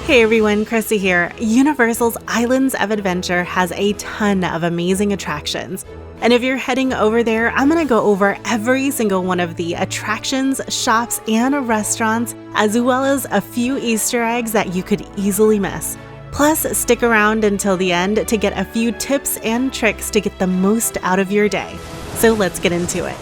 Hey everyone, Chrissy here. Universal's Islands of Adventure has a ton of amazing attractions. And if you're heading over there, I'm going to go over every single one of the attractions, shops, and restaurants, as well as a few Easter eggs that you could easily miss. Plus, stick around until the end to get a few tips and tricks to get the most out of your day. So let's get into it.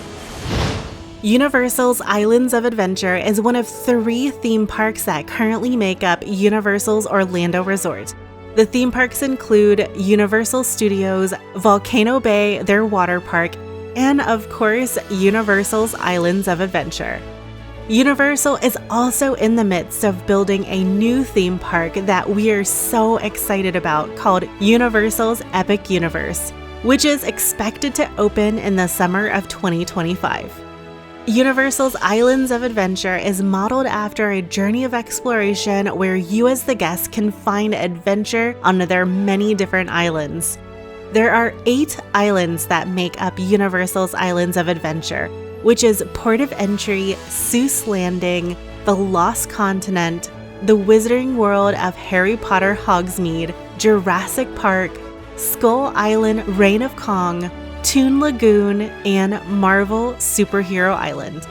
Universal's Islands of Adventure is one of 3 theme parks that currently make up Universal's Orlando Resort. The theme parks include Universal Studios, Volcano Bay, their water park, and of course, Universal's Islands of Adventure. Universal is also in the midst of building a new theme park that we are so excited about called Universal's Epic Universe, which is expected to open in the summer of 2025. Universal's Islands of Adventure is modeled after a journey of exploration where you as the guest can find adventure on their many different islands. There are 8 islands that make up Universal's Islands of Adventure, which is Port of Entry, Seuss Landing, the Lost Continent, the Wizarding World of Harry Potter Hogsmeade, Jurassic Park, Skull Island Reign of Kong, Toon Lagoon, and Marvel Superhero Island.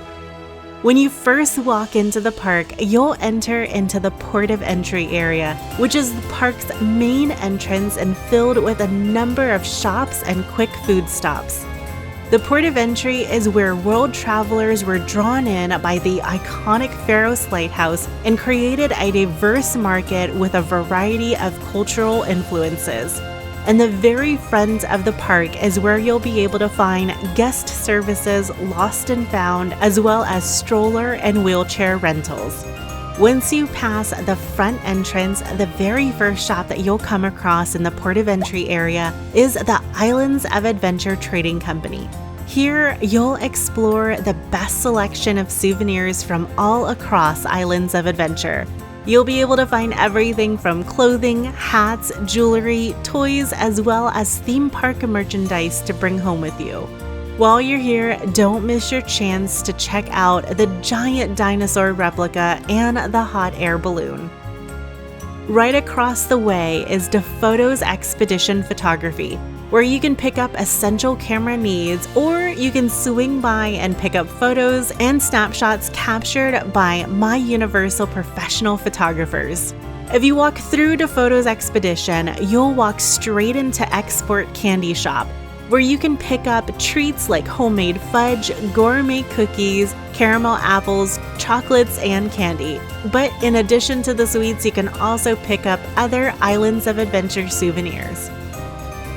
When you first walk into the park, you'll enter into the Port of Entry area, which is the park's main entrance and filled with a number of shops and quick food stops. The Port of Entry is where world travelers were drawn in by the iconic Pharos Lighthouse and created a diverse market with a variety of cultural influences. And the very front of the park is where you'll be able to find guest services lost and found, as well as stroller and wheelchair rentals. Once you pass the front entrance, the very first shop that you'll come across in the Port of Entry area is the Islands of Adventure Trading Company. Here, you'll explore the best selection of souvenirs from all across Islands of Adventure. You'll be able to find everything from clothing, hats, jewelry, toys, as well as theme park merchandise to bring home with you. While you're here, don't miss your chance to check out the giant dinosaur replica and the hot air balloon. Right across the way is DePhotos Expedition Photography, where you can pick up essential camera needs, or you can swing by and pick up photos and snapshots captured by My Universal professional photographers. If you walk through DePhotos Expedition, you'll walk straight into Export Candy Shop, where you can pick up treats like homemade fudge, gourmet cookies, caramel apples, chocolates, and candy. But in addition to the sweets, you can also pick up other Islands of Adventure souvenirs.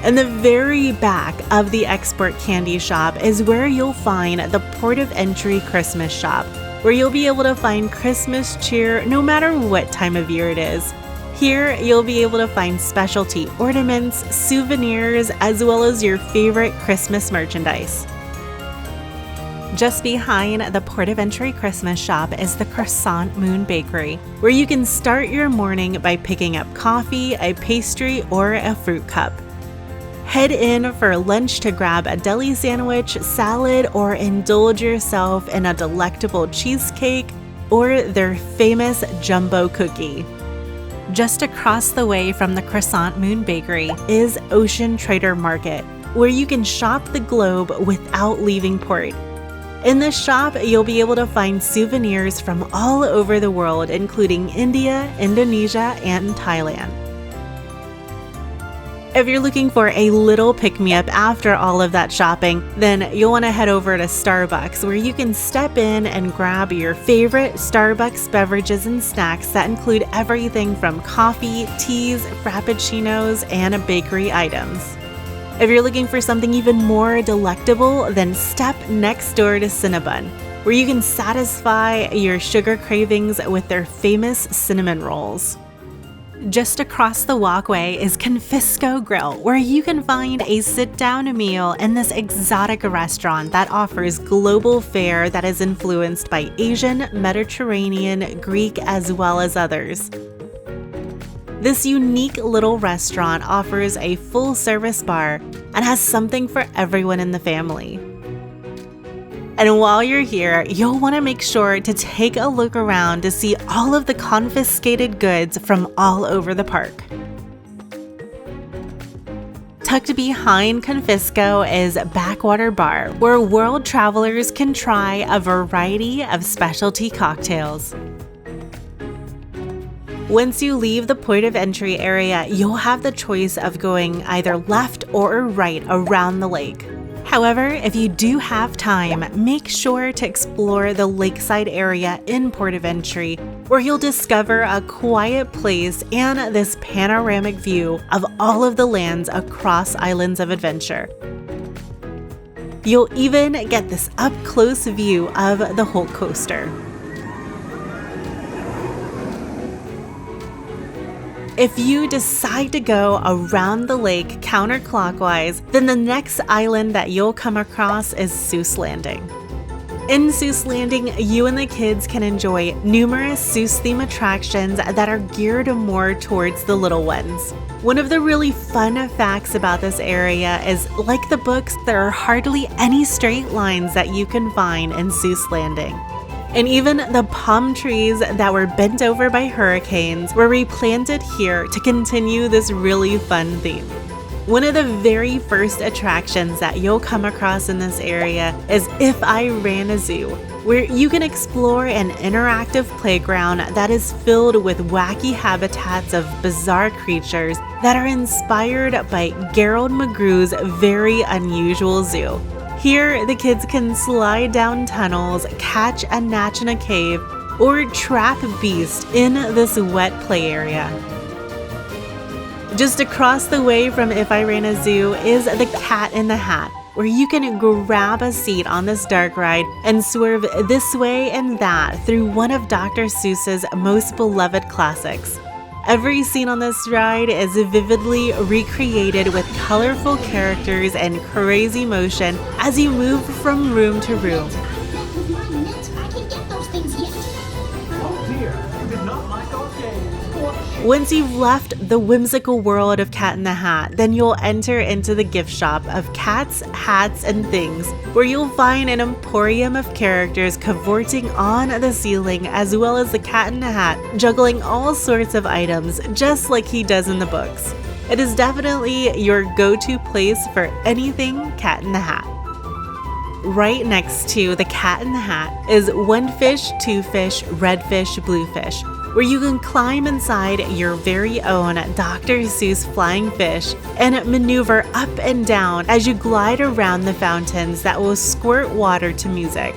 In the very back of the Export Candy Shop is where you'll find the Port of Entry Christmas Shop, where you'll be able to find Christmas cheer no matter what time of year it is. Here, you'll be able to find specialty ornaments, souvenirs, as well as your favorite Christmas merchandise. Just behind the Port of Entry Christmas Shop is the Croissant Moon Bakery, where you can start your morning by picking up coffee, a pastry, or a fruit cup. Head in for lunch to grab a deli sandwich, salad, or indulge yourself in a delectable cheesecake or their famous jumbo cookie. Just across the way from the Croissant Moon Bakery is Ocean Trader Market, where you can shop the globe without leaving port. In this shop, you'll be able to find souvenirs from all over the world, including India, Indonesia, and Thailand. If you're looking for a little pick-me-up after all of that shopping, then you'll want to head over to Starbucks, where you can step in and grab your favorite Starbucks beverages and snacks that include everything from coffee, teas, frappuccinos, and bakery items. If you're looking for something even more delectable, then step next door to Cinnabon, where you can satisfy your sugar cravings with their famous cinnamon rolls. Just across the walkway is Confisco Grill, where you can find a sit-down meal in this exotic restaurant that offers global fare that is influenced by Asian, Mediterranean, Greek, as well as others. This unique little restaurant offers a full-service bar and has something for everyone in the family. And while you're here, you'll want to make sure to take a look around to see all of the confiscated goods from all over the park. Tucked behind Confisco is Backwater Bar, where world travelers can try a variety of specialty cocktails. Once you leave the point of entry area, you'll have the choice of going either left or right around the lake. However, if you do have time, make sure to explore the lakeside area in Port of Entry, where you'll discover a quiet place and this panoramic view of all of the lands across Islands of Adventure. You'll even get this up-close view of the Hulk Coaster. If you decide to go around the lake counterclockwise, then the next island that you'll come across is Seuss Landing. In Seuss Landing, you and the kids can enjoy numerous Seuss-themed attractions that are geared more towards the little ones. One of the really fun facts about this area is, like the books, there are hardly any straight lines that you can find in Seuss Landing. And even the palm trees that were bent over by hurricanes were replanted here to continue this really fun theme. One of the very first attractions that you'll come across in this area is If I Ran a Zoo, where you can explore an interactive playground that is filled with wacky habitats of bizarre creatures that are inspired by Gerald McGrew's very unusual zoo. Here, the kids can slide down tunnels, catch a gnat in a cave, or trap beasts in this wet play area. Just across the way from If I Ran a Zoo is the Cat in the Hat, where you can grab a seat on this dark ride and swerve this way and that through one of Dr. Seuss's most beloved classics. Every scene on this ride is vividly recreated with colorful characters and crazy motion as you move from room to room. Once you've left the whimsical world of Cat in the Hat, then you'll enter into the gift shop of cats, hats, and things, where you'll find an emporium of characters cavorting on the ceiling, as well as the Cat in the Hat juggling all sorts of items, just like he does in the books. It is definitely your go-to place for anything Cat in the Hat. Right next to the Cat in the Hat is One Fish, Two Fish, Red Fish, Blue Fish, where you can climb inside your very own Dr. Seuss flying fish and maneuver up and down as you glide around the fountains that will squirt water to music.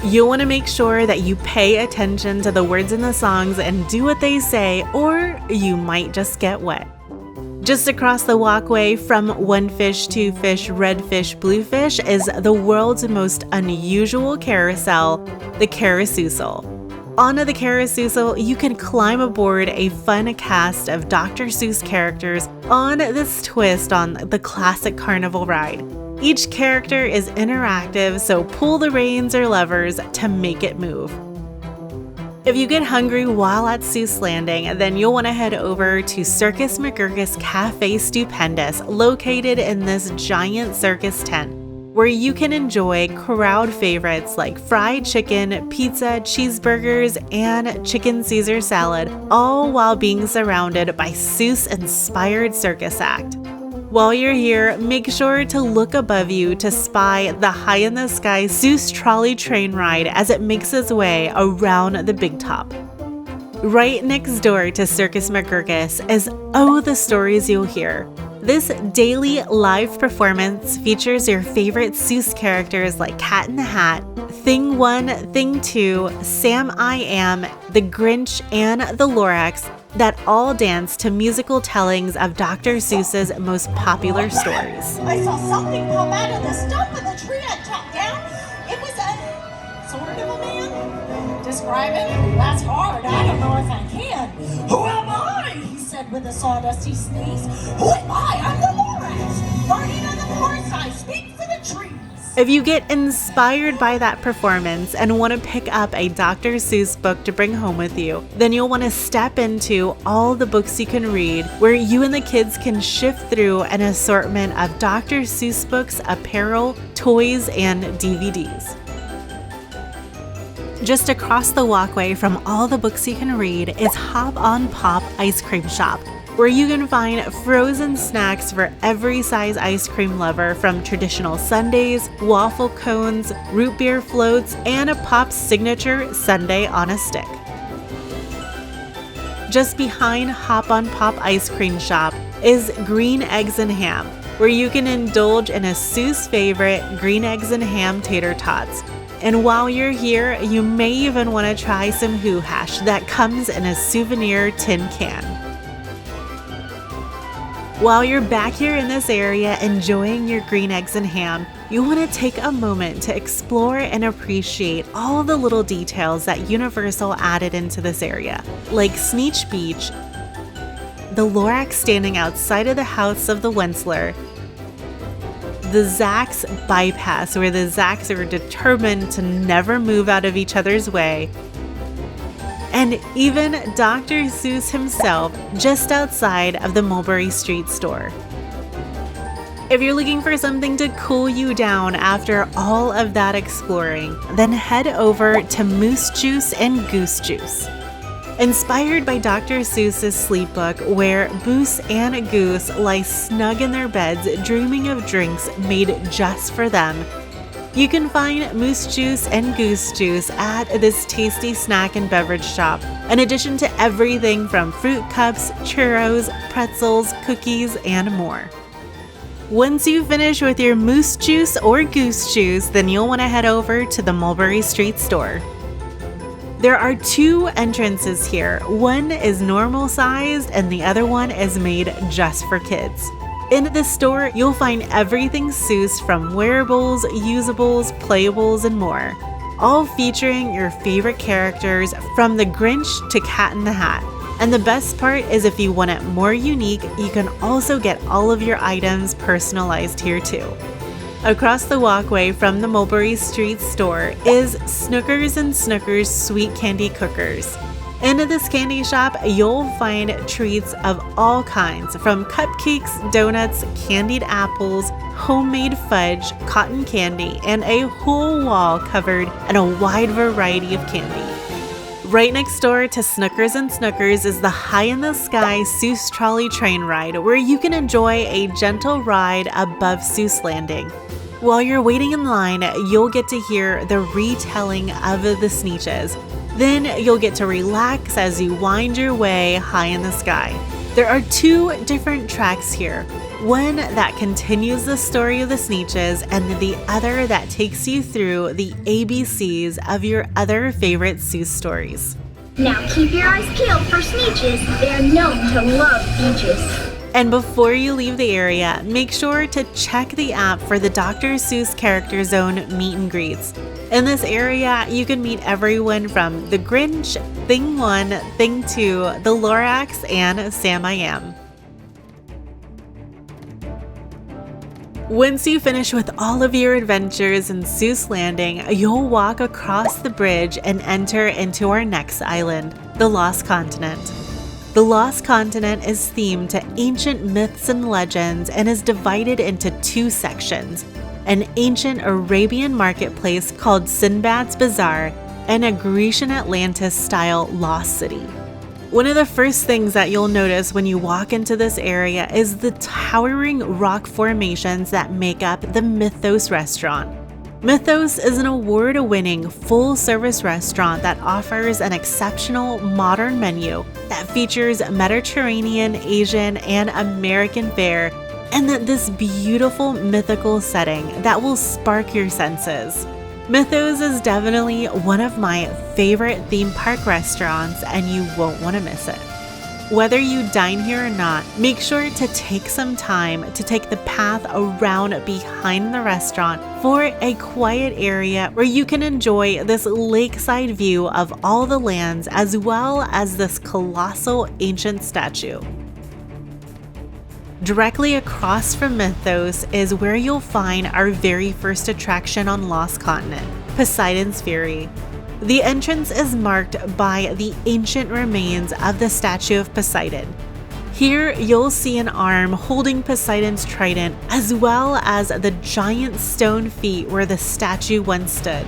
You'll want to make sure that you pay attention to the words in the songs and do what they say, or you might just get wet. Just across the walkway from One Fish, Two Fish, Red Fish, Blue Fish is the world's most unusual carousel, the Carousel. On the Carousel, you can climb aboard a fun cast of Dr. Seuss characters on this twist on the classic carnival ride. Each character is interactive, so pull the reins or levers to make it move. If you get hungry while at Seuss Landing, then you'll want to head over to Circus McGirkus Cafe Stupendous, located in this giant circus tent, where you can enjoy crowd favorites like fried chicken, pizza, cheeseburgers, and chicken Caesar salad, all while being surrounded by Seuss-inspired circus act. While you're here, make sure to look above you to spy the high-in-the-sky Seuss trolley train ride as it makes its way around the big top. Right next door to Circus McGirkus is Oh, the Stories You'll Hear. This daily live performance features your favorite Seuss characters like Cat in the Hat, Thing 1, Thing 2, Sam I Am, The Grinch, and the Lorax that all dance to musical tellings of Dr. Seuss's most popular stories. I saw something pop out of the stump of the tree I chopped down. It was a sort of a man. Describe it? That's hard. I don't know if I can. Who am I? He said with a sawdusty sneeze. Who am I? I'm the Lorax. Guardian of the forest. I speak for the trees. If you get inspired by that performance and want to pick up a Dr. Seuss book to bring home with you, then you'll want to step into all the books you can read, where you and the kids can shift through an assortment of Dr. Seuss books, apparel, toys, and DVDs. Just across the walkway from all the books you can read is Hop on Pop Ice Cream Shop, where you can find frozen snacks for every size ice cream lover, from traditional sundaes, waffle cones, root beer floats, and a Pop's signature sundae on a stick. Just behind Hop on Pop Ice Cream Shop is Green Eggs and Ham, where you can indulge in a Seuss favorite green eggs and ham tater tots. And while you're here, you may even want to try some Who Hash that comes in a souvenir tin can. While you're back here in this area enjoying your green eggs and ham, you want to take a moment to explore and appreciate all the little details that Universal added into this area, like Sneetch Beach, the Lorax standing outside of the house of the Wensler, the Zax bypass where the Zax are determined to never move out of each other's way, and even Dr. Seuss himself just outside of the Mulberry Street store. If you're looking for something to cool you down after all of that exploring, then head over to Moose Juice and Goose Juice. Inspired by Dr. Seuss's sleep book, where Moose and Goose lie snug in their beds dreaming of drinks made just for them, you can find Moose Juice and Goose Juice at this tasty snack and beverage shop, in addition to everything from fruit cups, churros, pretzels, cookies, and more. Once you finish with your Moose Juice or Goose Juice, then you'll want to head over to the Mulberry Street store. There are two entrances here. One is normal sized and the other one is made just for kids. In this store, you'll find everything Seuss, from wearables, usables, playables, and more, all featuring your favorite characters from the Grinch to Cat in the Hat. And the best part is, if you want it more unique, you can also get all of your items personalized here too. Across the walkway from the Mulberry Street store is Snookers and Snookers Sweet Candy Cookers. In this candy shop, you'll find treats of all kinds, from cupcakes, donuts, candied apples, homemade fudge, cotton candy, and a whole wall covered in a wide variety of candy. Right next door to Snookers and Snookers is the high-in-the-sky Seuss Trolley train ride, where you can enjoy a gentle ride above Seuss Landing. While you're waiting in line, you'll get to hear the retelling of the Sneetches. Then you'll get to relax as you wind your way high in the sky. There are two different tracks here. One that continues the story of the Sneetches, and the other that takes you through the ABCs of your other favorite Seuss stories. Now keep your eyes peeled for Sneetches. They are known to love beaches. And before you leave the area, make sure to check the app for the Dr. Seuss Character Zone meet and greets. In this area, you can meet everyone from the Grinch, Thing 1, Thing 2, the Lorax, and Sam I Am. Once you finish with all of your adventures in Seuss Landing, you'll walk across the bridge and enter into our next island, the Lost Continent. The Lost Continent is themed to ancient myths and legends and is divided into two sections: an ancient Arabian marketplace called Sinbad's Bazaar, and a Grecian Atlantis-style lost city. One of the first things that you'll notice when you walk into this area is the towering rock formations that make up the Mythos restaurant. Mythos is an award-winning full-service restaurant that offers an exceptional modern menu that features Mediterranean, Asian, and American fare, and this beautiful mythical setting that will spark your senses. Mythos is definitely one of my favorite theme park restaurants, and you won't want to miss it. Whether you dine here or not, make sure to take some time to take the path around behind the restaurant for a quiet area where you can enjoy this lakeside view of all the lands, as well as this colossal ancient statue. Directly across from Mythos is where you'll find our very first attraction on Lost Continent, Poseidon's Fury. The entrance is marked by the ancient remains of the statue of Poseidon. Here you'll see an arm holding Poseidon's trident, as well as the giant stone feet where the statue once stood.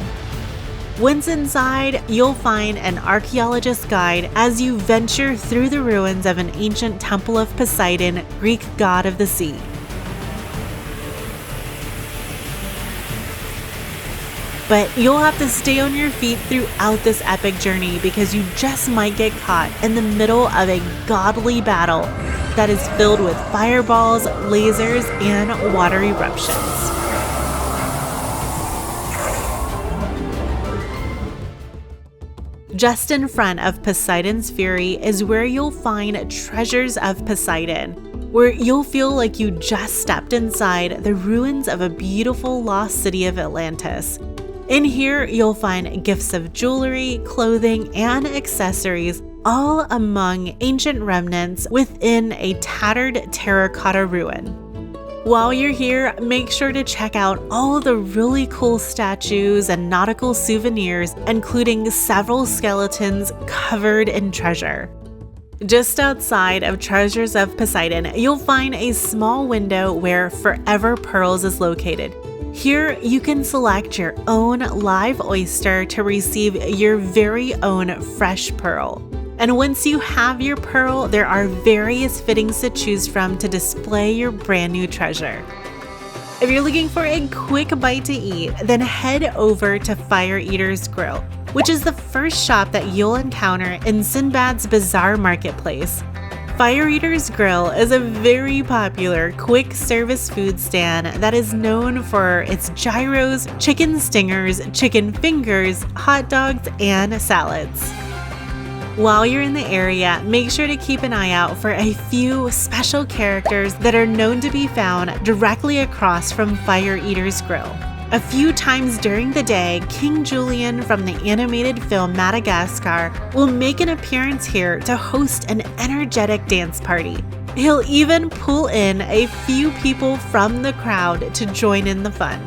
Once inside, you'll find an archaeologist's guide as you venture through the ruins of an ancient temple of Poseidon, Greek god of the sea. But you'll have to stay on your feet throughout this epic journey because you just might get caught in the middle of a godly battle that is filled with fireballs, lasers, and water eruptions. Just in front of Poseidon's Fury is where you'll find Treasures of Poseidon, where you'll feel like you just stepped inside the ruins of a beautiful lost city of Atlantis. In here, you'll find gifts of jewelry, clothing, and accessories, all among ancient remnants within a tattered terracotta ruin. While you're here, make sure to check out all the really cool statues and nautical souvenirs, including several skeletons covered in treasure. Just outside of Treasures of Poseidon, you'll find a small window where Forever Pearls is located. Here, you can select your own live oyster to receive your very own fresh pearl. And once you have your pearl, there are various fittings to choose from to display your brand new treasure. If you're looking for a quick bite to eat, then head over to Fire Eater's Grill, which is the first shop that you'll encounter in Sinbad's Bazaar Marketplace. Fire Eater's Grill is a very popular quick service food stand that is known for its gyros, chicken stingers, chicken fingers, hot dogs, and salads. While you're in the area, make sure to keep an eye out for a few special characters that are known to be found directly across from Fire Eater's Grill. A few times during the day, King Julian from the animated film Madagascar will make an appearance here to host an energetic dance party. He'll even pull in a few people from the crowd to join in the fun.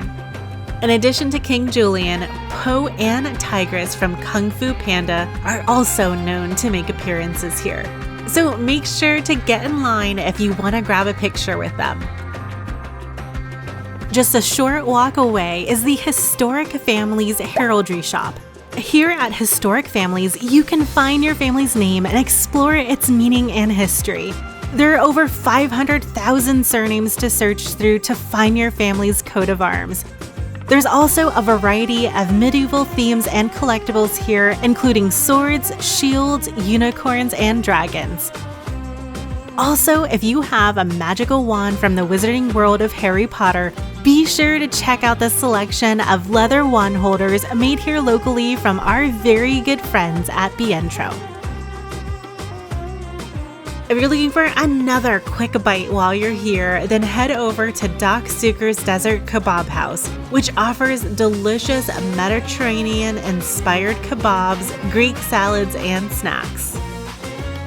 In addition to King Julian, Po and Tigress from Kung Fu Panda are also known to make appearances here. So make sure to get in line if you want to grab a picture with them. Just a short walk away is the Historic Families Heraldry Shop. Here at Historic Families, you can find your family's name and explore its meaning and history. There are over 500,000 surnames to search through to find your family's coat of arms. There's also a variety of medieval themes and collectibles here, including swords, shields, unicorns, and dragons. Also, if you have a magical wand from the Wizarding World of Harry Potter, be sure to check out the selection of leather wand holders made here locally from our very good friends at Bientro. If you're looking for another quick bite while you're here, then head over to Doc Zucker's Desert Kebab House, which offers delicious Mediterranean-inspired kebabs, Greek salads, and snacks.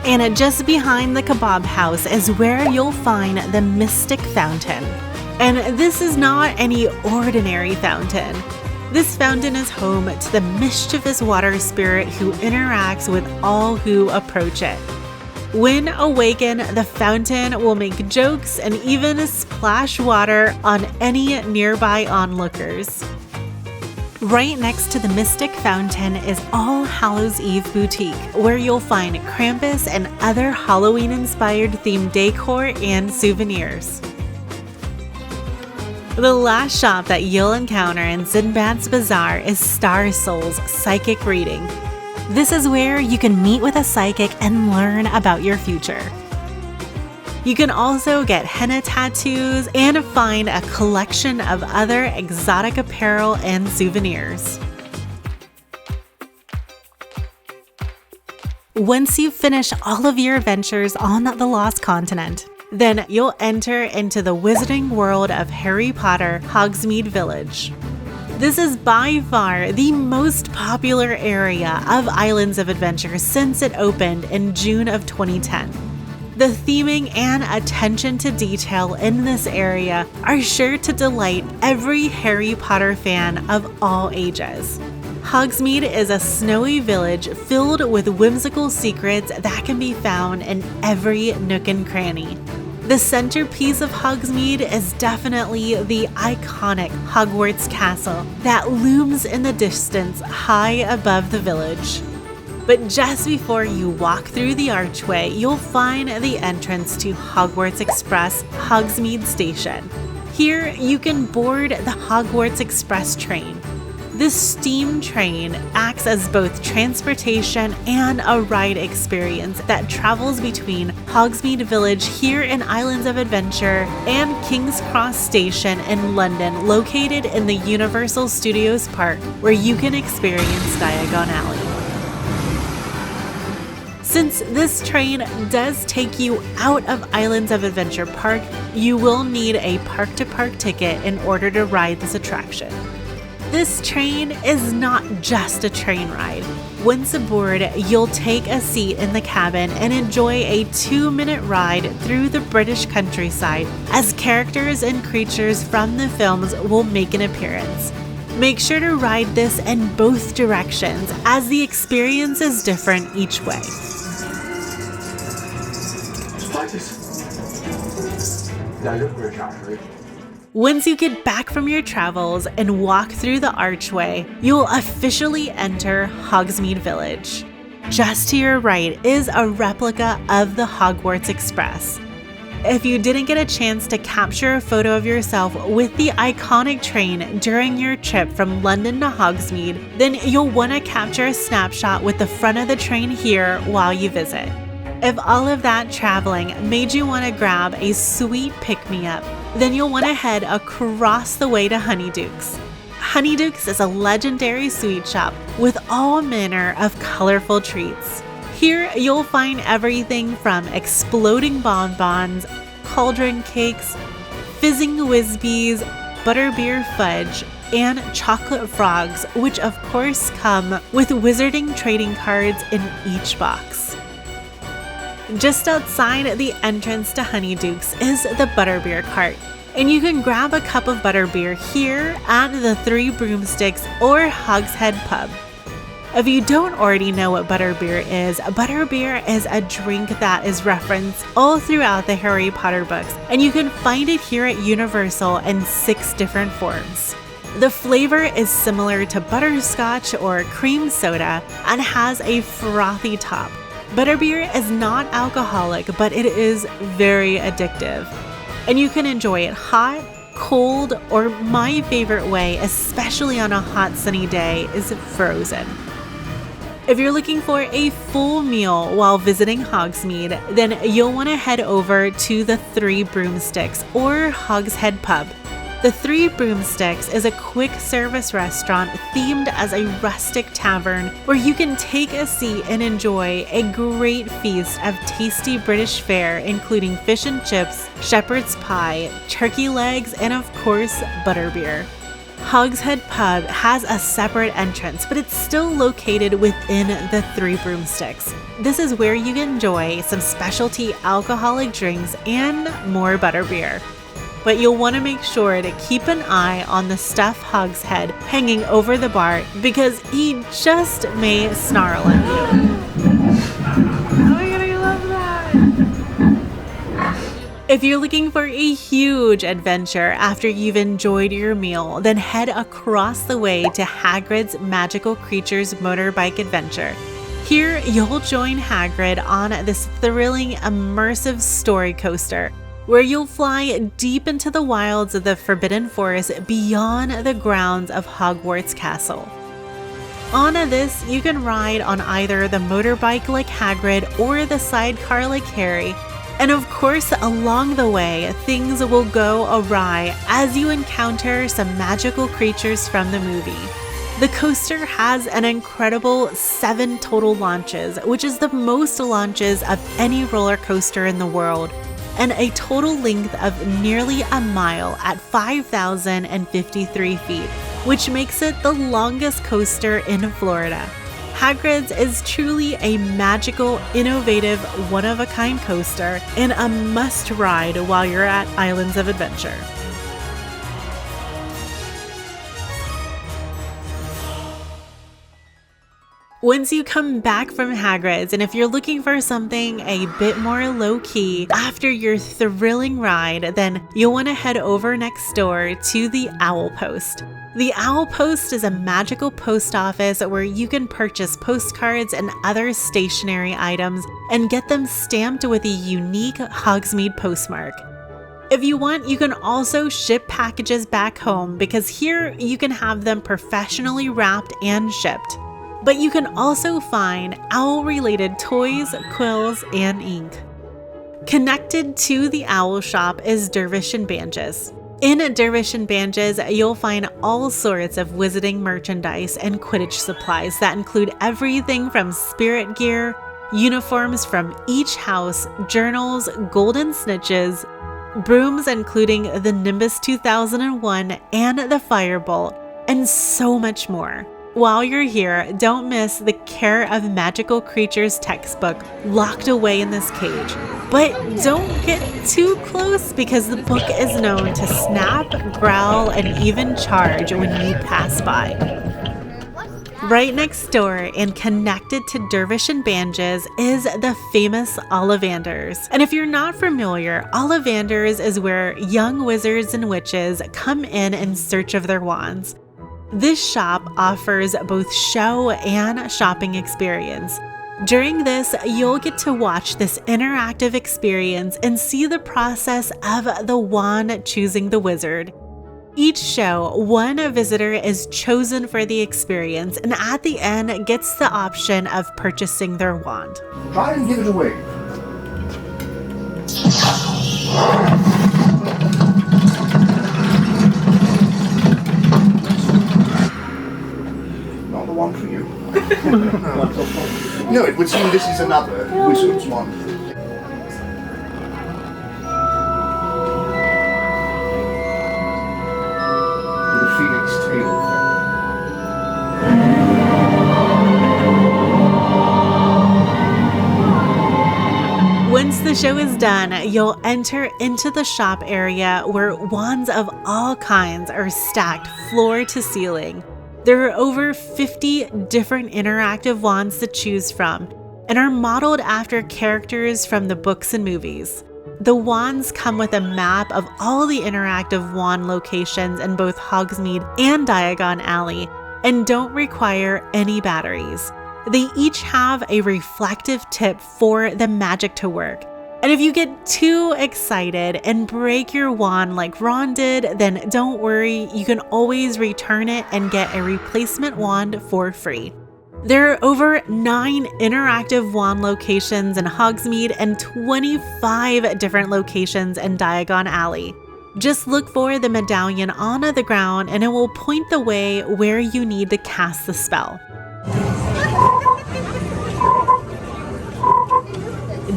And just behind the kebab house is where you'll find the Mystic Fountain. And this is not any ordinary fountain. This fountain is home to the mischievous water spirit who interacts with all who approach it. When awakened, the fountain will make jokes and even splash water on any nearby onlookers. Right next to the Mystic Fountain is All Hallows Eve Boutique, where you'll find Krampus and other Halloween-inspired themed decor and souvenirs. The last shop that you'll encounter in Sinbad's Bazaar is Star Soul's Psychic Reading. This is where you can meet with a psychic and learn about your future. You can also get henna tattoos and find a collection of other exotic apparel and souvenirs. Once you finish all of your adventures on the Lost Continent, then you'll enter into the Wizarding World of Harry Potter Hogsmeade Village. This is by far the most popular area of Islands of Adventure since it opened in June of 2010. The theming and attention to detail in this area are sure to delight every Harry Potter fan of all ages. Hogsmeade is a snowy village filled with whimsical secrets that can be found in every nook and cranny. The centerpiece of Hogsmeade is definitely the iconic Hogwarts Castle that looms in the distance high above the village. But just before you walk through the archway, you'll find the entrance to Hogwarts Express Hogsmeade Station. Here, you can board the Hogwarts Express train. This steam train acts as both transportation and a ride experience that travels between Hogsmeade Village here in Islands of Adventure and King's Cross Station in London, located in the Universal Studios Park, where you can experience Diagon Alley. Since this train does take you out of Islands of Adventure Park, you will need a park-to-park ticket in order to ride this attraction. This train is not just a train ride. Once aboard, you'll take a seat in the cabin and enjoy a 2-minute ride through the British countryside as characters and creatures from the films will make an appearance. Make sure to ride this in both directions as the experience is different each way. Once you get back from your travels and walk through the archway, you'll officially enter Hogsmeade Village. Just to your right is a replica of the Hogwarts Express. If you didn't get a chance to capture a photo of yourself with the iconic train during your trip from London to Hogsmeade, then you'll want to capture a snapshot with the front of the train here while you visit. If all of that traveling made you want to grab a sweet pick-me-up, then you'll want to head across the way to Honeydukes. Honeydukes is a legendary sweet shop with all manner of colorful treats. Here you'll find everything from exploding bonbons, cauldron cakes, fizzing whizbees, butterbeer fudge, and chocolate frogs, which of course come with wizarding trading cards in each box. Just outside the entrance to Honeydukes is the butterbeer cart, and you can grab a cup of butterbeer here at the Three Broomsticks or Hogshead Pub. If you don't already know what butterbeer is a drink that is referenced all throughout the Harry Potter books, and you can find it here at Universal in 6 different forms. The flavor is similar to butterscotch or cream soda and has a frothy top. Butterbeer is not alcoholic, but it is very addictive. And you can enjoy it hot, cold, or my favorite way, especially on a hot sunny day, is frozen. If you're looking for a full meal while visiting Hogsmeade, then you'll want to head over to the Three Broomsticks or Hogshead Pub. The Three Broomsticks is a quick service restaurant themed as a rustic tavern where you can take a seat and enjoy a great feast of tasty British fare, including fish and chips, shepherd's pie, turkey legs, and of course, butterbeer. Hogshead Pub has a separate entrance, but it's still located within the Three Broomsticks. This is where you can enjoy some specialty alcoholic drinks and more butterbeer. But you'll want to make sure to keep an eye on the stuffed Hogshead hanging over the bar because he just may snarl at you. Oh my god, I love that! If you're looking for a huge adventure after you've enjoyed your meal, then head across the way to Hagrid's Magical Creatures Motorbike Adventure. Here, you'll join Hagrid on this thrilling, immersive story coaster, where you'll fly deep into the wilds of the Forbidden Forest beyond the grounds of Hogwarts Castle. On this, you can ride on either the motorbike like Hagrid or the sidecar like Harry, and of course, along the way, things will go awry as you encounter some magical creatures from the movie. The coaster has an incredible 7 total launches, which is the most launches of any roller coaster in the world, and a total length of nearly a mile at 5,053 feet, which makes it the longest coaster in Florida. Hagrid's is truly a magical, innovative, one-of-a-kind coaster and a must-ride while you're at Islands of Adventure. Once you come back from Hagrid's, and if you're looking for something a bit more low-key after your thrilling ride, then you'll want to head over next door to the Owl Post. The Owl Post is a magical post office where you can purchase postcards and other stationery items and get them stamped with a unique Hogsmeade postmark. If you want, you can also ship packages back home because here you can have them professionally wrapped and shipped. But you can also find owl-related toys, quills, and ink. Connected to the Owl Shop is Dervish and Banges. In Dervish and Banges, you'll find all sorts of wizarding merchandise and Quidditch supplies that include everything from spirit gear, uniforms from each house, journals, golden snitches, brooms including the Nimbus 2001 and the Firebolt, and so much more. While you're here, don't miss the Care of Magical Creatures textbook locked away in this cage. But don't get too close because the book is known to snap, growl, and even charge when you pass by. Right next door and connected to Dervish and Banges is the famous Ollivanders. And if you're not familiar, Ollivanders is where young wizards and witches come in search of their wands. This shop offers both show and shopping experience. During this, you'll get to watch this interactive experience and see the process of the wand choosing the wizard. Each show, one visitor is chosen for the experience and at the end gets the option of purchasing their wand. Try and give it away. Not the one for you. No, it would seem this is another wizard's wand. With a phoenix tail feather. Once the show is done, you'll enter into the shop area where wands of all kinds are stacked floor to ceiling. There are over 50 different interactive wands to choose from and are modeled after characters from the books and movies. The wands come with a map of all the interactive wand locations in both Hogsmeade and Diagon Alley and don't require any batteries. They each have a reflective tip for the magic to work. And if you get too excited and break your wand like Ron did, then don't worry, you can always return it and get a replacement wand for free. There are over 9 interactive wand locations in Hogsmeade and 25 different locations in Diagon Alley. Just look for the medallion on the ground and it will point the way where you need to cast the spell.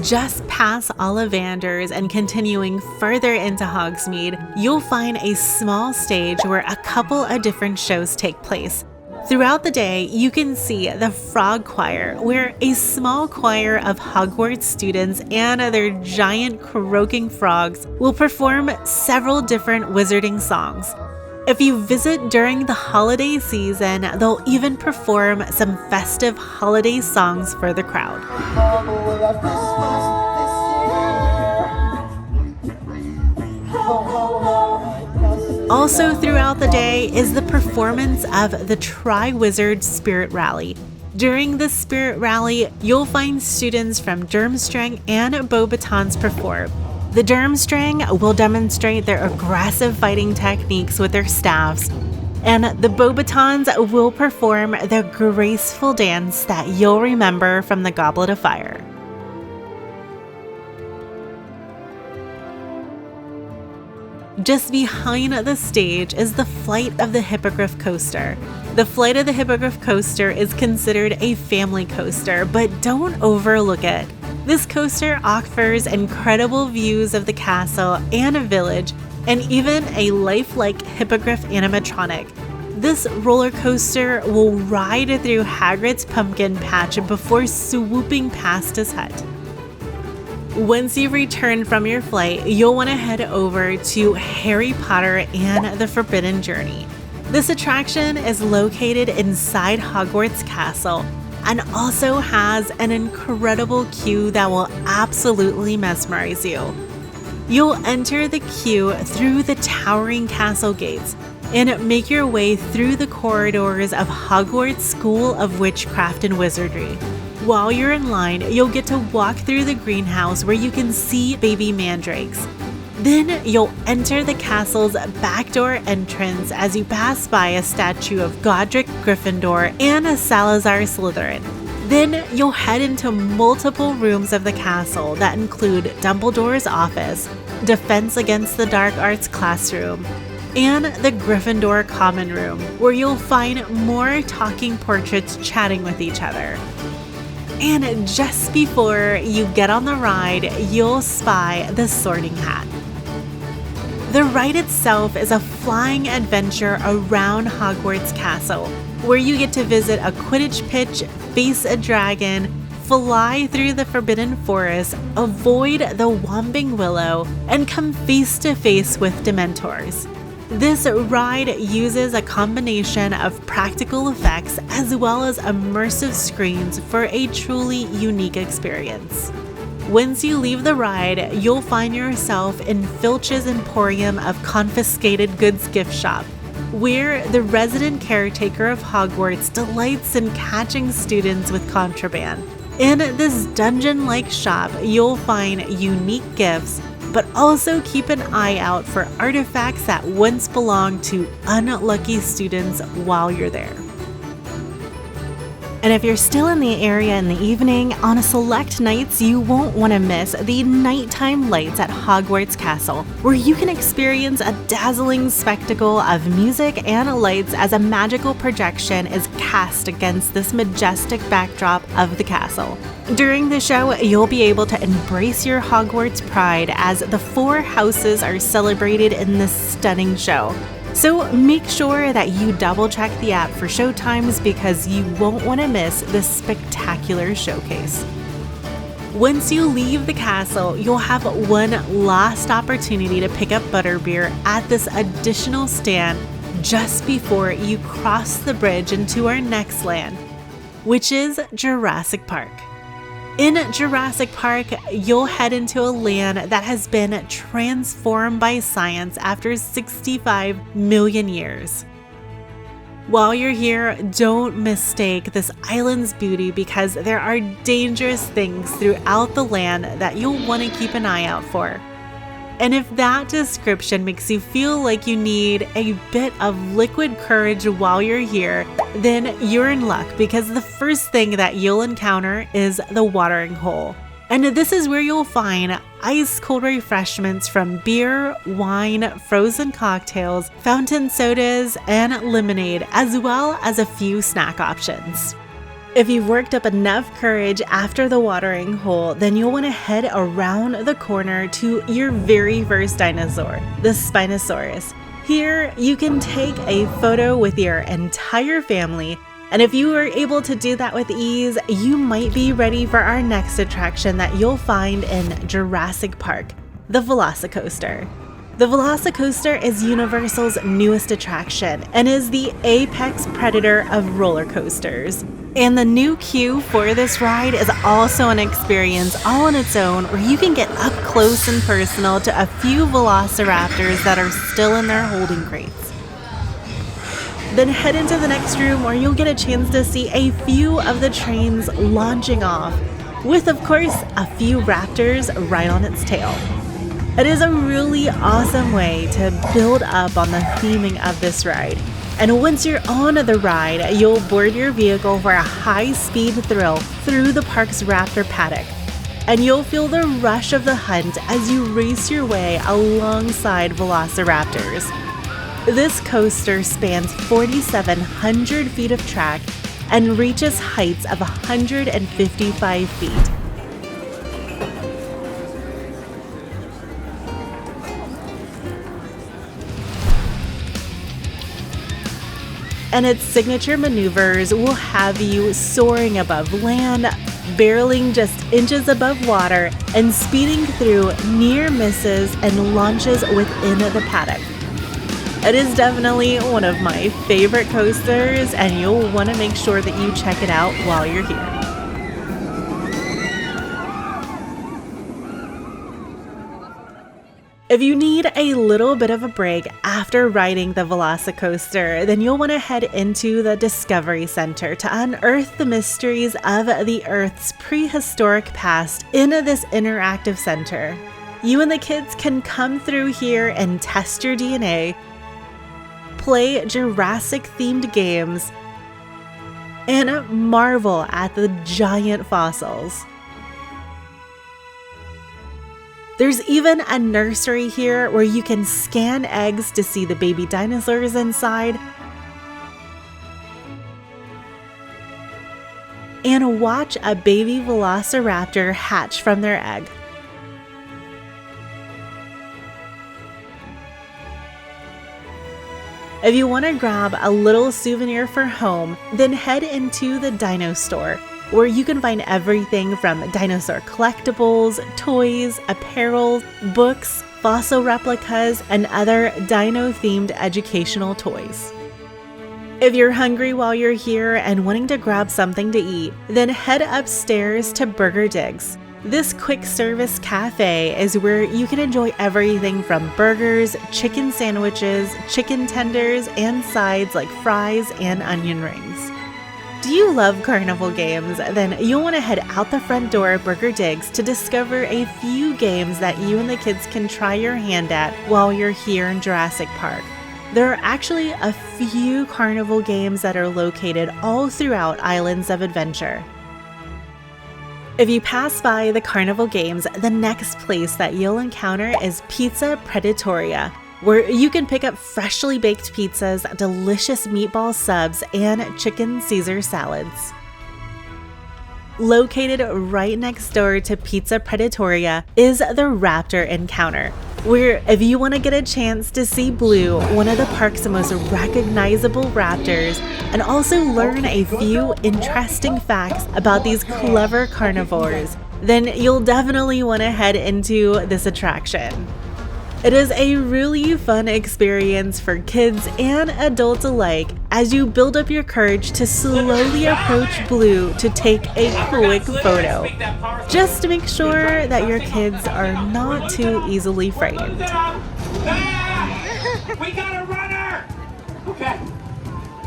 Just past Ollivanders and continuing further into Hogsmeade, you'll find a small stage where a couple of different shows take place. Throughout the day, you can see the Frog Choir, where a small choir of Hogwarts students and their giant croaking frogs will perform several different wizarding songs. If you visit during the holiday season, they'll even perform some festive holiday songs for the crowd. Also throughout the day is the performance of the Triwizard Spirit Rally. During the Spirit Rally, you'll find students from Durmstrang and Beauxbatons perform. The Durmstrang will demonstrate their aggressive fighting techniques with their staffs, and the Beauxbatons will perform the graceful dance that you'll remember from the Goblet of Fire. Just behind the stage is the Flight of the Hippogriff coaster. The Flight of the Hippogriff coaster is considered a family coaster, but don't overlook it. This coaster offers incredible views of the castle and a village, and even a lifelike hippogriff animatronic. This roller coaster will ride through Hagrid's pumpkin patch before swooping past his hut. Once you return from your flight, you'll want to head over to Harry Potter and the Forbidden Journey. This attraction is located inside Hogwarts Castle. and also has an incredible queue that will absolutely mesmerize you. You'll enter the queue through the towering castle gates and make your way through the corridors of Hogwarts School of Witchcraft and Wizardry. While you're in line, you'll get to walk through the greenhouse where you can see baby mandrakes. Then you'll enter the castle's backdoor entrance as you pass by a statue of Godric Gryffindor and a Salazar Slytherin. Then you'll head into multiple rooms of the castle that include Dumbledore's office, Defense Against the Dark Arts classroom, and the Gryffindor common room, where you'll find more talking portraits chatting with each other. And just before you get on the ride, you'll spy the Sorting Hat. The ride itself is a flying adventure around Hogwarts Castle, where you get to visit a Quidditch pitch, face a dragon, fly through the Forbidden Forest, avoid the Whomping Willow, and come face to face with Dementors. This ride uses a combination of practical effects as well as immersive screens for a truly unique experience. Once you leave the ride, you'll find yourself in Filch's Emporium of Confiscated Goods gift shop, where the resident caretaker of Hogwarts delights in catching students with contraband. In this dungeon-like shop, you'll find unique gifts, but also keep an eye out for artifacts that once belonged to unlucky students while you're there. And if you're still in the area in the evening, on select nights you won't want to miss the nighttime lights at Hogwarts Castle, where you can experience a dazzling spectacle of music and lights as a magical projection is cast against this majestic backdrop of the castle. During the show, you'll be able to embrace your Hogwarts pride as the 4 houses are celebrated in this stunning show. So make sure that you double check the app for show times because you won't want to miss this spectacular showcase. Once you leave the castle, you'll have one last opportunity to pick up butterbeer at this additional stand just before you cross the bridge into our next land, which is Jurassic Park. In Jurassic Park, you'll head into a land that has been transformed by science after 65 million years. While you're here, don't mistake this island's beauty because there are dangerous things throughout the land that you'll want to keep an eye out for. And if that description makes you feel like you need a bit of liquid courage while you're here, then you're in luck because the first thing that you'll encounter is the watering hole. And this is where you'll find ice-cold refreshments from beer, wine, frozen cocktails, fountain sodas, and lemonade, as well as a few snack options. If you've worked up enough courage after the watering hole, then you'll want to head around the corner to your very first dinosaur, the Spinosaurus. Here, you can take a photo with your entire family, and if you are able to do that with ease, you might be ready for our next attraction that you'll find in Jurassic Park, the Velocicoaster. The Velocicoaster is Universal's newest attraction and is the apex predator of roller coasters. And the new queue for this ride is also an experience all on its own where you can get up close and personal to a few velociraptors that are still in their holding crates. Then head into the next room where you'll get a chance to see a few of the trains launching off, with of course a few raptors right on its tail. It is a really awesome way to build up on the theming of this ride. And once you're on the ride, you'll board your vehicle for a high-speed thrill through the park's raptor paddock. And you'll feel the rush of the hunt as you race your way alongside velociraptors. This coaster spans 4,700 feet of track and reaches heights of 155 feet. And its signature maneuvers will have you soaring above land, barreling just inches above water, and speeding through near misses and launches within the paddock. It is definitely one of my favorite coasters, and you'll want to make sure that you check it out while you're here. If you need a little bit of a break after riding the Velocicoaster, then you'll want to head into the Discovery Center to unearth the mysteries of the Earth's prehistoric past in this interactive center. You and the kids can come through here and test your DNA, play Jurassic-themed games, and marvel at the giant fossils. There's even a nursery here where you can scan eggs to see the baby dinosaurs inside and watch a baby velociraptor hatch from their egg. If you want to grab a little souvenir for home, then head into the Dino Store, where you can find everything from dinosaur collectibles, toys, apparel, books, fossil replicas, and other dino-themed educational toys. If you're hungry while you're here and wanting to grab something to eat, then head upstairs to Burger Digs. This quick service cafe is where you can enjoy everything from burgers, chicken sandwiches, chicken tenders, and sides like fries and onion rings. Do you love carnival games? Then you'll want to head out the front door at Burger Digs to discover a few games that you and the kids can try your hand at while you're here in Jurassic Park. There are actually a few carnival games that are located all throughout Islands of Adventure. If you pass by the carnival games, the next place that you'll encounter is Pizza Predatoria, where you can pick up freshly baked pizzas, delicious meatball subs, and chicken Caesar salads. Located right next door to Pizza Predatoria is the Raptor Encounter, where if you want to get a chance to see Blue, one of the park's most recognizable raptors, and also learn a few interesting facts about these clever carnivores, then you'll definitely want to head into this attraction. It is a really fun experience for kids and adults alike as you build up your courage to slowly approach Blue to take a quick photo. Just to make sure that your kids are not too easily frightened. We got a runner! Okay.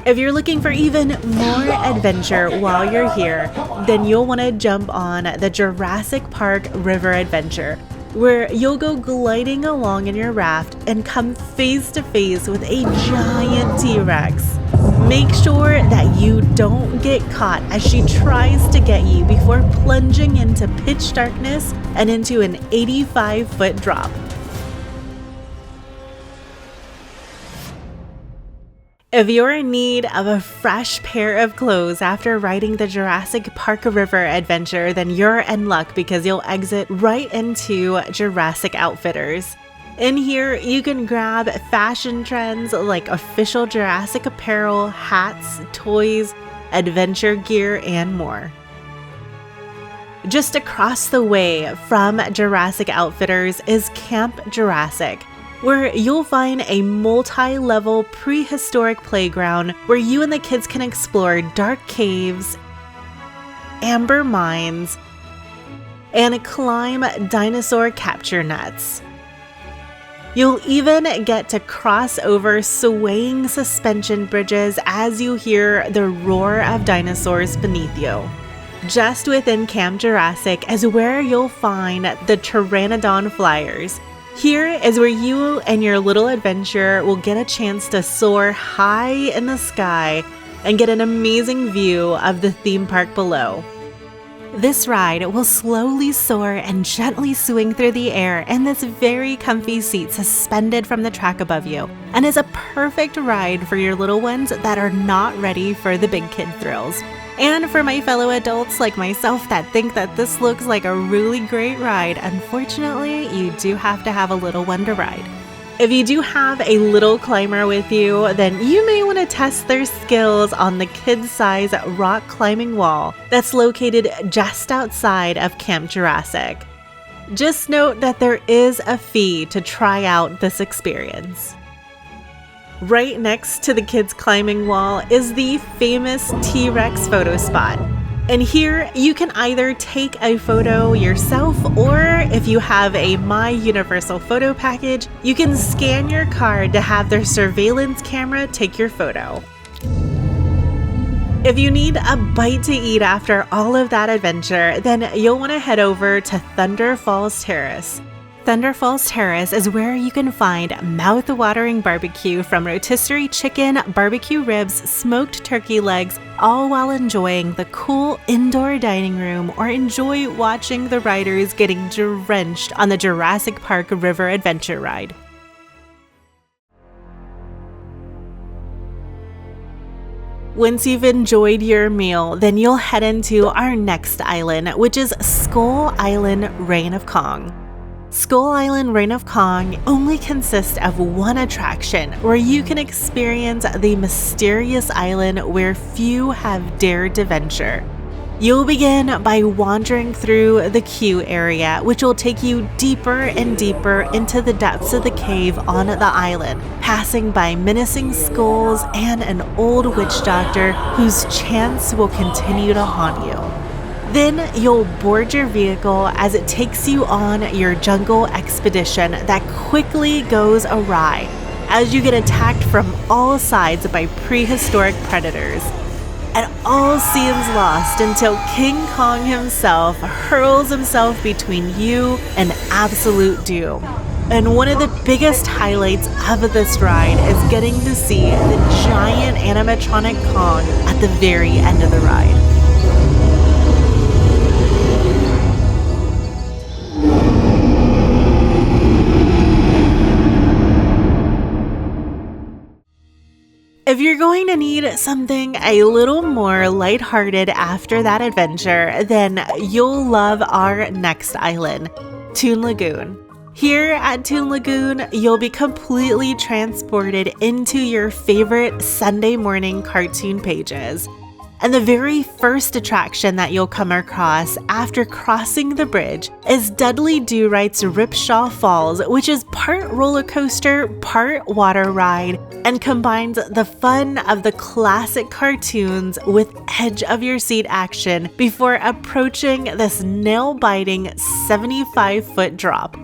If you're looking for even more adventure while you're here, then you'll want to jump on the Jurassic Park River Adventure, where you'll go gliding along in your raft and come face to face with a giant T-Rex. Make sure that you don't get caught as she tries to get you before plunging into pitch darkness and into an 85-foot drop. If you're in need of a fresh pair of clothes after riding the Jurassic Park River Adventure, then you're in luck because you'll exit right into Jurassic Outfitters. In here, you can grab fashion trends like official Jurassic apparel, hats, toys, adventure gear, and more. Just across the way from Jurassic Outfitters is Camp Jurassic, where you'll find a multi-level prehistoric playground where you and the kids can explore dark caves, amber mines, and climb dinosaur capture nets. You'll even get to cross over swaying suspension bridges as you hear the roar of dinosaurs beneath you. Just within Camp Jurassic is where you'll find the Pteranodon Flyers. Here is where you and your little adventure will get a chance to soar high in the sky and get an amazing view of the theme park below. This ride will slowly soar and gently swing through the air in this very comfy seat suspended from the track above you, and is a perfect ride for your little ones that are not ready for the big kid thrills. And for my fellow adults like myself that think that this looks like a really great ride, unfortunately, you do have to have a little one to ride. If you do have a little climber with you, then you may want to test their skills on the kid-size rock climbing wall that's located just outside of Camp Jurassic. Just note that there is a fee to try out this experience. Right next to the kids' climbing wall is the famous T-Rex photo spot. And here you can either take a photo yourself, or if you have a My Universal photo package, you can scan your card to have their surveillance camera take your photo. If you need a bite to eat after all of that adventure, then you'll want to head over to Thunder Falls Terrace. Thunder Falls Terrace is where you can find mouth-watering barbecue from rotisserie chicken, barbecue ribs, smoked turkey legs, all while enjoying the cool indoor dining room, or enjoy watching the riders getting drenched on the Jurassic Park River Adventure ride. Once you've enjoyed your meal, then you'll head into our next island, which is Skull Island Reign of Kong. Skull Island Reign of Kong only consists of one attraction where you can experience the mysterious island where few have dared to venture. You'll begin by wandering through the queue area, which will take you deeper and deeper into the depths of the cave on the island, passing by menacing skulls and an old witch doctor whose chants will continue to haunt you. Then you'll board your vehicle as it takes you on your jungle expedition that quickly goes awry as you get attacked from all sides by prehistoric predators. And all seems lost until King Kong himself hurls himself between you and absolute doom. And one of the biggest highlights of this ride is getting to see the giant animatronic Kong at the very end of the ride. If you're going to need something a little more lighthearted after that adventure, then you'll love our next island, Toon Lagoon. Here at Toon Lagoon, you'll be completely transported into your favorite Sunday morning cartoon pages. And the very first attraction that you'll come across after crossing the bridge is Dudley Do-Right's Ripshaw Falls, which is part roller coaster, part water ride, and combines the fun of the classic cartoons with edge of your seat action before approaching this nail-biting 75-foot drop.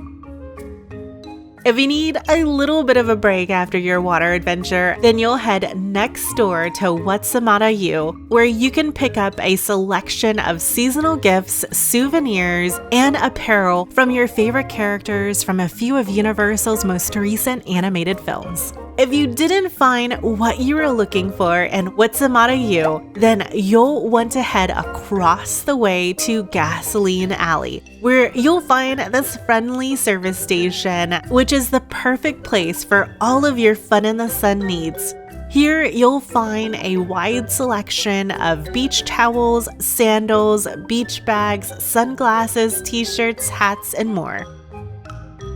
If you need a little bit of a break after your water adventure, then you'll head next door to Whatsamata U, where you can pick up a selection of seasonal gifts, souvenirs, and apparel from your favorite characters from a few of Universal's most recent animated films. If you didn't find what you were looking for in Whatsamata U, then you'll want to head across the way to Gasoline Alley, where you'll find this friendly service station, which is the perfect place for all of your fun in the sun needs. Here you'll find a wide selection of beach towels, sandals, beach bags, sunglasses, t-shirts, hats, and more.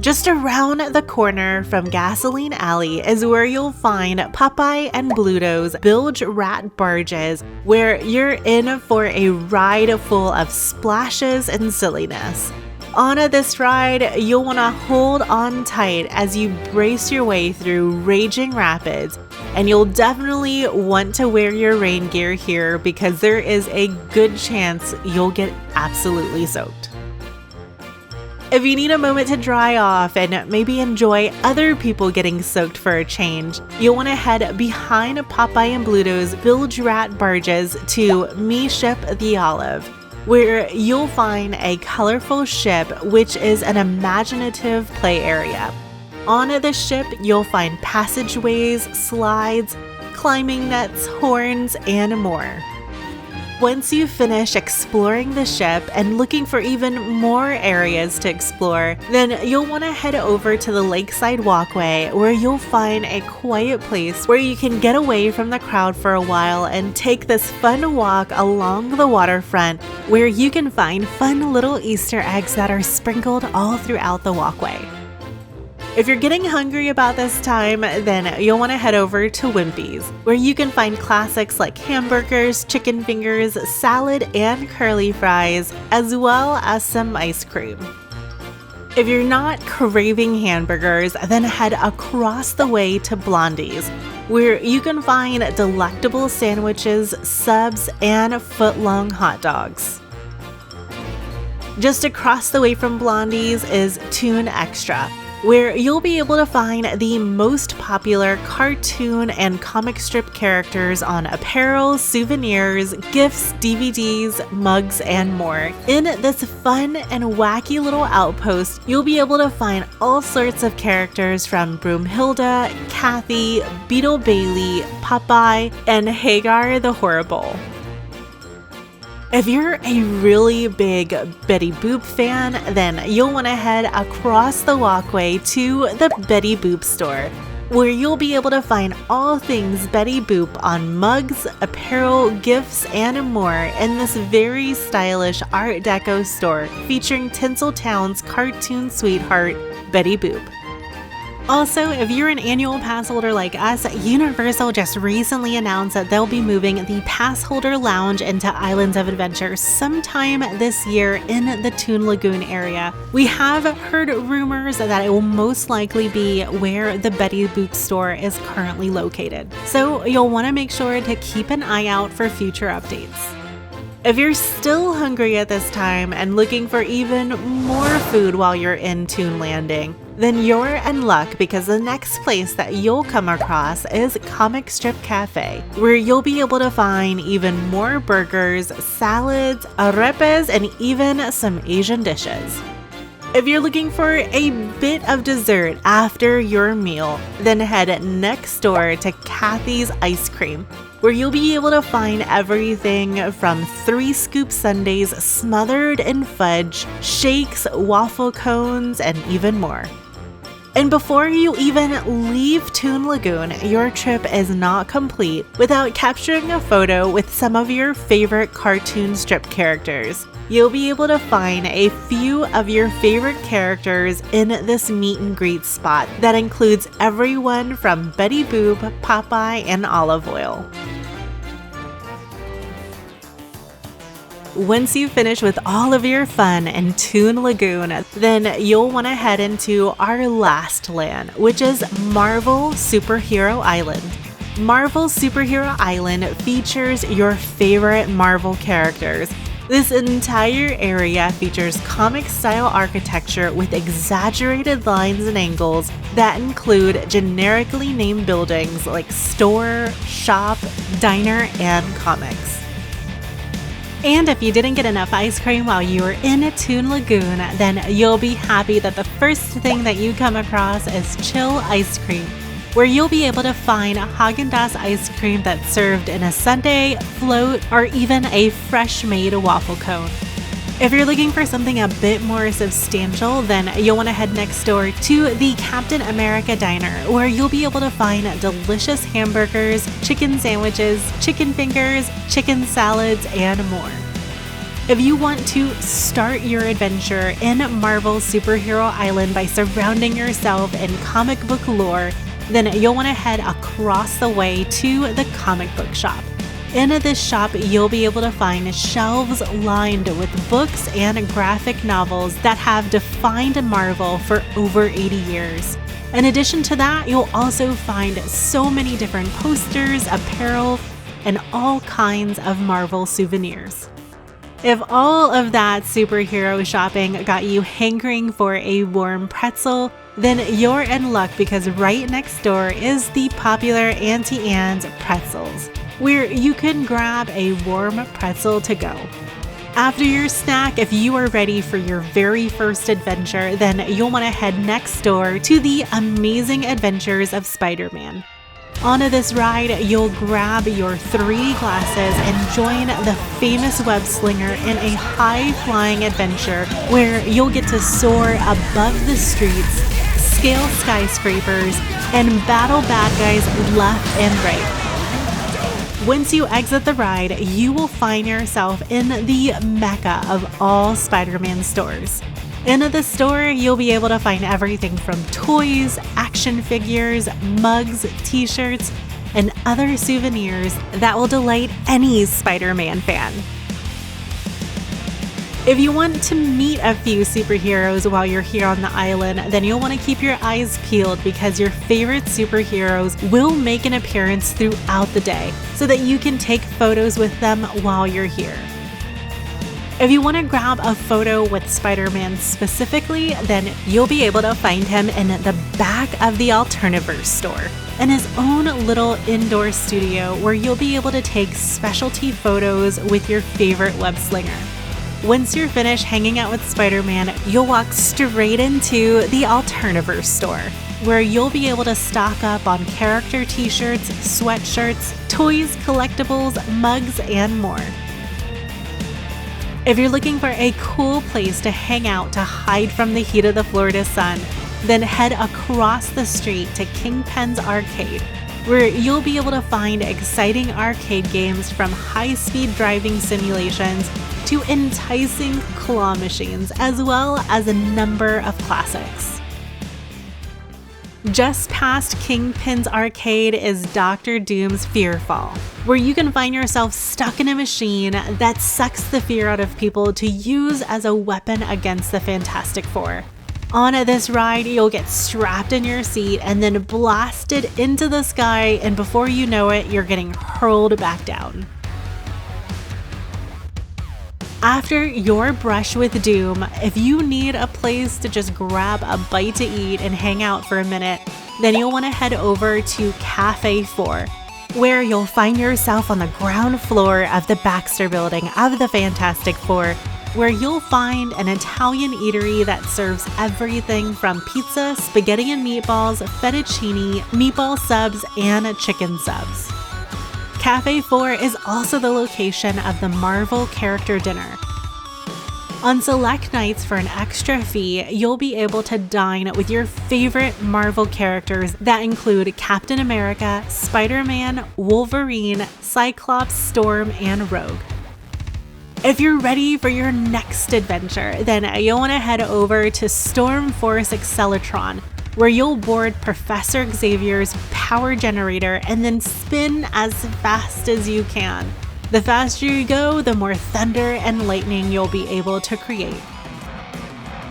Just around the corner from Gasoline Alley is where you'll find Popeye and Bluto's Bilge Rat barges, where you're in for a ride full of splashes and silliness. On this ride, you'll want to hold on tight as you brace your way through raging rapids, and you'll definitely want to wear your rain gear here because there is a good chance you'll get absolutely soaked. If you need a moment to dry off and maybe enjoy other people getting soaked for a change, you'll want to head behind Popeye and Bluto's Bilge Rat barges to Me Ship the Olive, where you'll find a colorful ship which is an imaginative play area. On the ship, you'll find passageways, slides, climbing nets, horns, and more. Once you finish exploring the ship and looking for even more areas to explore, then you'll want to head over to the Lakeside Walkway, where you'll find a quiet place where you can get away from the crowd for a while and take this fun walk along the waterfront, where you can find fun little Easter eggs that are sprinkled all throughout the walkway. If you're getting hungry about this time, then you'll want to head over to Wimpy's, where you can find classics like hamburgers, chicken fingers, salad, and curly fries, as well as some ice cream. If you're not craving hamburgers, then head across the way to Blondie's, where you can find delectable sandwiches, subs, and foot-long hot dogs. Just across the way from Blondie's is Toon Extra, where you'll be able to find the most popular cartoon and comic strip characters on apparel, souvenirs, gifts, DVDs, mugs, and more. In this fun and wacky little outpost, you'll be able to find all sorts of characters from Broomhilda, Kathy, Beetle Bailey, Popeye, and Hagar the Horrible. If you're a really big Betty Boop fan, then you'll want to head across the walkway to the Betty Boop store, where you'll be able to find all things Betty Boop on mugs, apparel, gifts, and more in this very stylish Art Deco store featuring Tinseltown's cartoon sweetheart, Betty Boop. Also, if you're an annual pass holder like us, Universal just recently announced that they'll be moving the Pass Holder Lounge into Islands of Adventure sometime this year in the Toon Lagoon area. We have heard rumors that it will most likely be where the Betty Boop store is currently located, so you'll want to make sure to keep an eye out for future updates. If you're still hungry at this time and looking for even more food while you're in Toon Landing, then you're in luck, because the next place that you'll come across is Comic Strip Cafe, where you'll be able to find even more burgers, salads, arepes, and even some Asian dishes. If you're looking for a bit of dessert after your meal, then head next door to Kathy's Ice Cream, where you'll be able to find everything from 3-scoop sundaes smothered in fudge, shakes, waffle cones, and even more. And before you even leave Toon Lagoon, your trip is not complete without capturing a photo with some of your favorite cartoon strip characters. You'll be able to find a few of your favorite characters in this meet and greet spot that includes everyone from Betty Boop, Popeye, and Olive Oyl. Once you finish with all of your fun in Toon Lagoon, then you'll want to head into our last land, which is Marvel Superhero Island. Marvel Superhero Island features your favorite Marvel characters. This entire area features comic-style architecture with exaggerated lines and angles that include generically named buildings like store, shop, diner, and comics. And if you didn't get enough ice cream while you were in Toon Lagoon, then you'll be happy that the first thing that you come across is Chill Ice Cream, where you'll be able to find Häagen-Dazs ice cream that's served in a sundae, float, or even a fresh-made waffle cone. If you're looking for something a bit more substantial, then you'll want to head next door to the Captain America Diner, where you'll be able to find delicious hamburgers, chicken sandwiches, chicken fingers, chicken salads, and more. If you want to start your adventure in Marvel Superhero Island by surrounding yourself in comic book lore, then you'll want to head across the way to the comic book shop. In this shop, you'll be able to find shelves lined with books and graphic novels that have defined Marvel for over 80 years. In addition to that, you'll also find so many different posters, apparel, and all kinds of Marvel souvenirs. If all of that superhero shopping got you hankering for a warm pretzel, then you're in luck, because right next door is the popular Auntie Anne's Pretzels, where you can grab a warm pretzel to go. After your snack, if you are ready for your very first adventure, then you'll want to head next door to the Amazing Adventures of Spider-Man. On this ride, you'll grab your 3D glasses and join the famous web slinger in a high-flying adventure where you'll get to soar above the streets, scale skyscrapers, and battle bad guys left and right. Once you exit the ride, you will find yourself in the mecca of all Spider-Man stores. In the store, you'll be able to find everything from toys, action figures, mugs, t-shirts, and other souvenirs that will delight any Spider-Man fan. If you want to meet a few superheroes while you're here on the island, then you'll want to keep your eyes peeled because your favorite superheroes will make an appearance throughout the day so that you can take photos with them while you're here. If you want to grab a photo with Spider-Man specifically, then you'll be able to find him in the back of the Alterniverse store, in his own little indoor studio where you'll be able to take specialty photos with your favorite web slinger. Once you're finished hanging out with Spider-Man, you'll walk straight into the Alterniverse store, where you'll be able to stock up on character t-shirts, sweatshirts, toys, collectibles, mugs, and more. If you're looking for a cool place to hang out to hide from the heat of the Florida sun, then head across the street to Kingpin's Arcade, where you'll be able to find exciting arcade games from high-speed driving simulations to enticing claw machines, as well as a number of classics. Just past Kingpin's Arcade is Dr. Doom's Fearfall, where you can find yourself stuck in a machine that sucks the fear out of people to use as a weapon against the Fantastic Four. On this ride, you'll get strapped in your seat and then blasted into the sky, and before you know it, you're getting hurled back down. After your brush with Doom, if you need a place to just grab a bite to eat and hang out for a minute, then you'll want to head over to Cafe 4, where you'll find yourself on the ground floor of the Baxter Building of the Fantastic Four, where you'll find an Italian eatery that serves everything from pizza, spaghetti and meatballs, fettuccine, meatball subs, and chicken subs. Cafe 4 is also the location of the Marvel Character Dinner. On select nights for an extra fee, you'll be able to dine with your favorite Marvel characters that include Captain America, Spider-Man, Wolverine, Cyclops, Storm, and Rogue. If you're ready for your next adventure, then you'll want to head over to Storm Force Accelatron, where you'll board Professor Xavier's power generator and then spin as fast as you can. The faster you go, the more thunder and lightning you'll be able to create.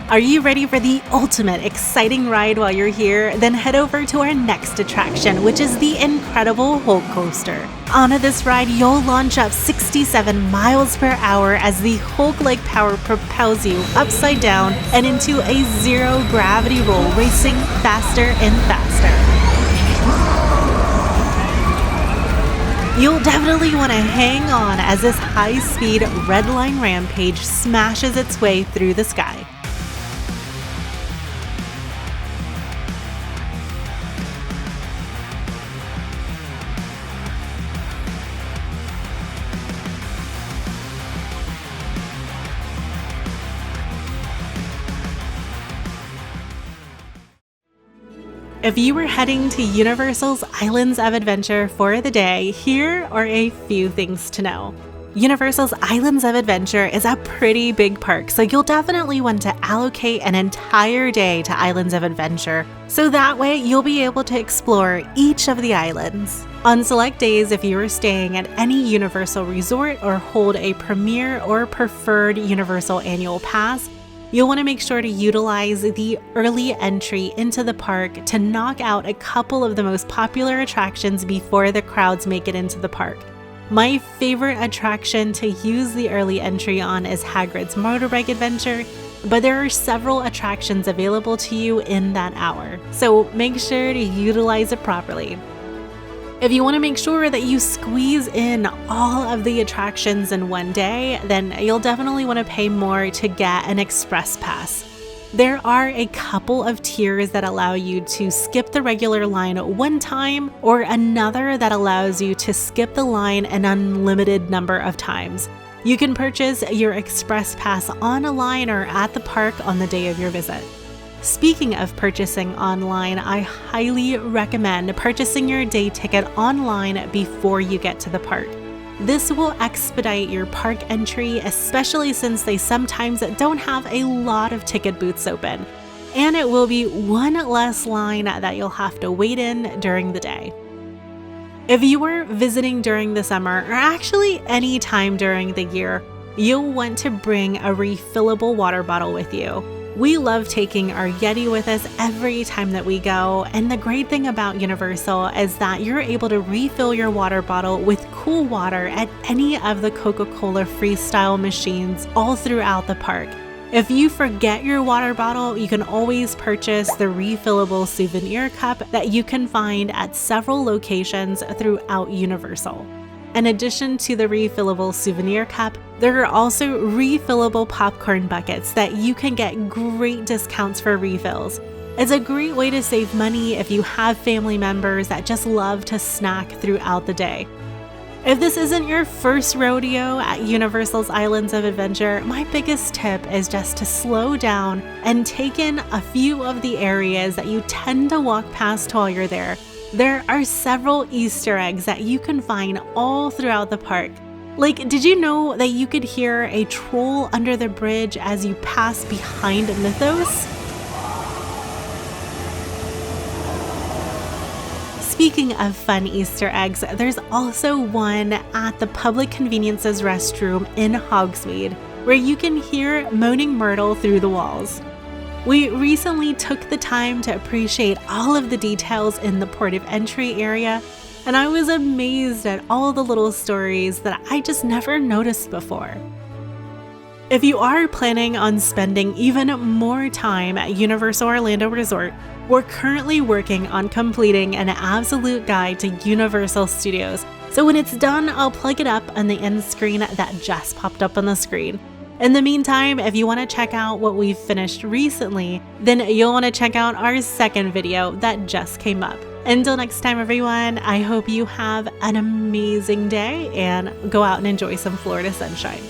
Are you ready for the ultimate exciting ride while you're here? Then head over to our next attraction, which is the Incredible Hulk Coaster. On this ride, you'll launch up 67 miles per hour as the Hulk-like power propels you upside down and into a zero-gravity roll, racing faster and faster. You'll definitely want to hang on as this high-speed red line rampage smashes its way through the sky. If you were heading to Universal's Islands of Adventure for the day, here are a few things to know. Universal's Islands of Adventure is a pretty big park, so you'll definitely want to allocate an entire day to Islands of Adventure, so that way you'll be able to explore each of the islands. On select days, if you are staying at any Universal resort or hold a Premier or Preferred Universal Annual Pass, you'll want to make sure to utilize the early entry into the park to knock out a couple of the most popular attractions before the crowds make it into the park. My favorite attraction to use the early entry on is Hagrid's Motorbike Adventure, but there are several attractions available to you in that hour, so make sure to utilize it properly. If you want to make sure that you squeeze in all of the attractions in one day, then you'll definitely want to pay more to get an express pass. There are a couple of tiers that allow you to skip the regular line one time, or another that allows you to skip the line an unlimited number of times. You can purchase your express pass online or at the park on the day of your visit. Speaking of purchasing online, I highly recommend purchasing your day ticket online before you get to the park. This will expedite your park entry, especially since they sometimes don't have a lot of ticket booths open, and it will be one less line that you'll have to wait in during the day. If you were visiting during the summer, or actually any time during the year, you'll want to bring a refillable water bottle with you. We love taking our Yeti with us every time that we go, and the great thing about Universal is that you're able to refill your water bottle with cool water at any of the Coca-Cola Freestyle machines all throughout the park. If you forget your water bottle, you can always purchase the refillable souvenir cup that you can find at several locations throughout Universal. In addition to the refillable souvenir cup, there are also refillable popcorn buckets that you can get great discounts for refills. It's a great way to save money if you have family members that just love to snack throughout the day. If this isn't your first rodeo at Universal's Islands of Adventure, my biggest tip is just to slow down and take in a few of the areas that you tend to walk past while you're there. There are several Easter eggs that you can find all throughout the park. Like, did you know that you could hear a troll under the bridge as you pass behind Mythos? Speaking of fun Easter eggs, there's also one at the Public Conveniences restroom in Hogsmeade, where you can hear Moaning Myrtle through the walls. We recently took the time to appreciate all of the details in the port of entry area, and I was amazed at all the little stories that I just never noticed before. If you are planning on spending even more time at Universal Orlando Resort, we're currently working on completing an absolute guide to Universal Studios, so when it's done, I'll plug it up on the end screen that just popped up on the screen. In the meantime, if you want to check out what we've finished recently, then you'll want to check out our second video that just came up. Until next time, everyone, I hope you have an amazing day and go out and enjoy some Florida sunshine.